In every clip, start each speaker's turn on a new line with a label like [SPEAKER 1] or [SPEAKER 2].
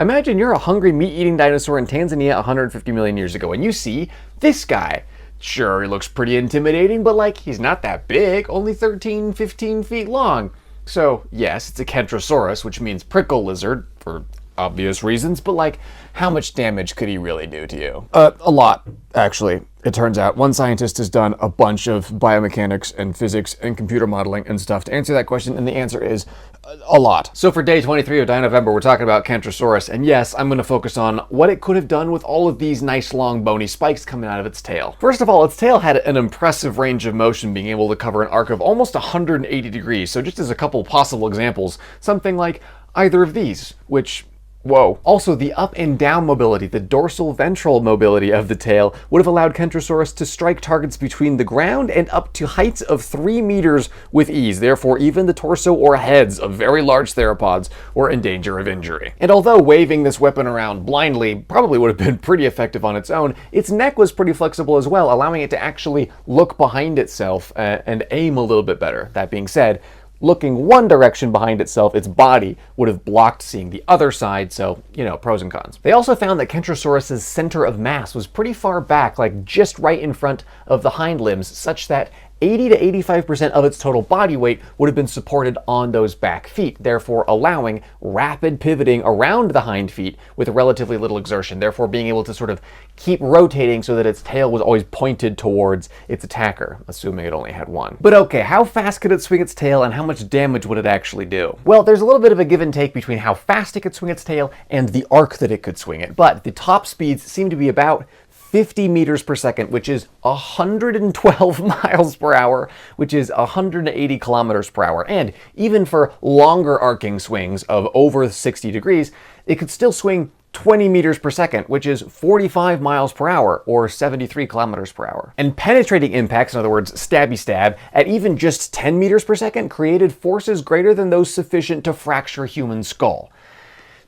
[SPEAKER 1] Imagine you're a hungry meat-eating dinosaur in Tanzania 150 million years ago, and you see this guy. Sure, he looks pretty intimidating, but like, he's not that big, only 13, 15 feet long. So yes, it's a Kentrosaurus, which means prickle lizard, for obvious reasons, but like, how much damage could he really do to you? A lot, actually. It turns out one scientist has done a bunch of biomechanics and physics and computer modeling and stuff to answer that question, and the answer is a lot. So for day 23 of Dinovember, we're talking about Kentrosaurus, and yes, I'm going to focus on what it could have done with all of these nice long bony spikes coming out of its tail. First of all, its tail had an impressive range of motion, being able to cover an arc of almost 180 degrees. So just as a couple possible examples, something like either of these, which whoa. Also, the up and down mobility, the dorsal ventral mobility of the tail would have allowed Kentrosaurus to strike targets between the ground and up to heights of 3 meters with ease. Therefore, even the torso or heads of very large theropods were in danger of injury. And although waving this weapon around blindly probably would have been pretty effective on its own, its neck was pretty flexible as well, allowing it to actually look behind itself and aim a little bit better. That being said, looking one direction behind itself, its body would have blocked seeing the other side, so, you know, pros and cons. They also found that Kentrosaurus's center of mass was pretty far back, like just right in front of the hind limbs, such that 80 to 85% of its total body weight would have been supported on those back feet, therefore allowing rapid pivoting around the hind feet with relatively little exertion, therefore being able to sort of keep rotating so that its tail was always pointed towards its attacker, assuming it only had one. But okay, how fast could it swing its tail and how much damage would it actually do? Well, there's a little bit of a give and take between how fast it could swing its tail and the arc that it could swing it, but the top speeds seem to be about 50 meters per second, which is 112 miles per hour, which is 180 kilometers per hour. And even for longer arcing swings of over 60 degrees, it could still swing 20 meters per second, which is 45 miles per hour, or 73 kilometers per hour. And penetrating impacts, in other words, stabby stab, at even just 10 meters per second created forces greater than those sufficient to fracture a human skull.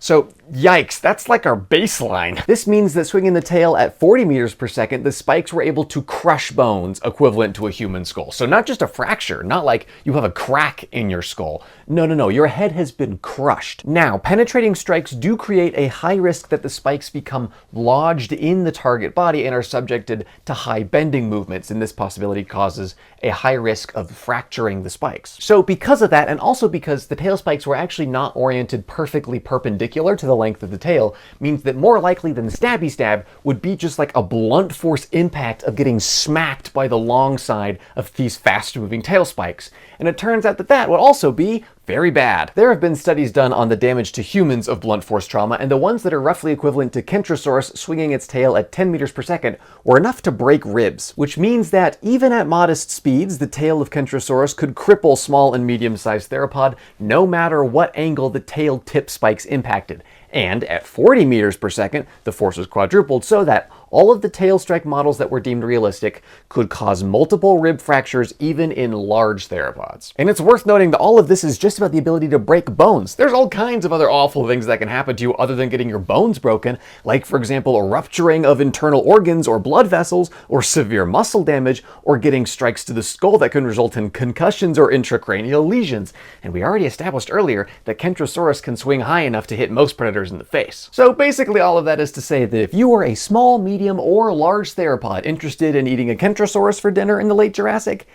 [SPEAKER 1] So, yikes, that's like our baseline. This means that swinging the tail at 40 meters per second, the spikes were able to crush bones equivalent to a human skull. So not just a fracture, not like you have a crack in your skull. No, your head has been crushed. Now, penetrating strikes do create a high risk that the spikes become lodged in the target body and are subjected to high bending movements, and this possibility causes a high risk of fracturing the spikes. So because of that, and also because the tail spikes were actually not oriented perfectly perpendicular to the length of the tail, means that more likely than stabby stab would be just like a blunt force impact of getting smacked by the long side of these fast moving tail spikes. And it turns out that that would also be very bad. There have been studies done on the damage to humans of blunt force trauma, and the ones that are roughly equivalent to Kentrosaurus swinging its tail at 10 meters per second were enough to break ribs, which means that even at modest speeds, the tail of Kentrosaurus could cripple small and medium-sized theropod no matter what angle the tail tip spikes impacted. And at 40 meters per second, the force was quadrupled so that all of the tail strike models that were deemed realistic could cause multiple rib fractures even in large theropods. And it's worth noting that all of this is just about the ability to break bones. There's all kinds of other awful things that can happen to you other than getting your bones broken, like for example a rupturing of internal organs or blood vessels, or severe muscle damage, or getting strikes to the skull that can result in concussions or intracranial lesions. And we already established earlier that Kentrosaurus can swing high enough to hit most predators in the face. So basically all of that is to say that if you were a small, medium, or large theropod interested in eating a Kentrosaurus for dinner in the late Jurassic,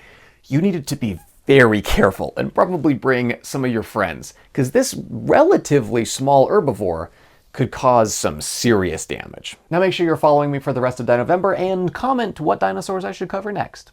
[SPEAKER 1] you needed to be very careful and probably bring some of your friends, because this relatively small herbivore could cause some serious damage. Now make sure you're following me for the rest of Dinovember and comment what dinosaurs I should cover next.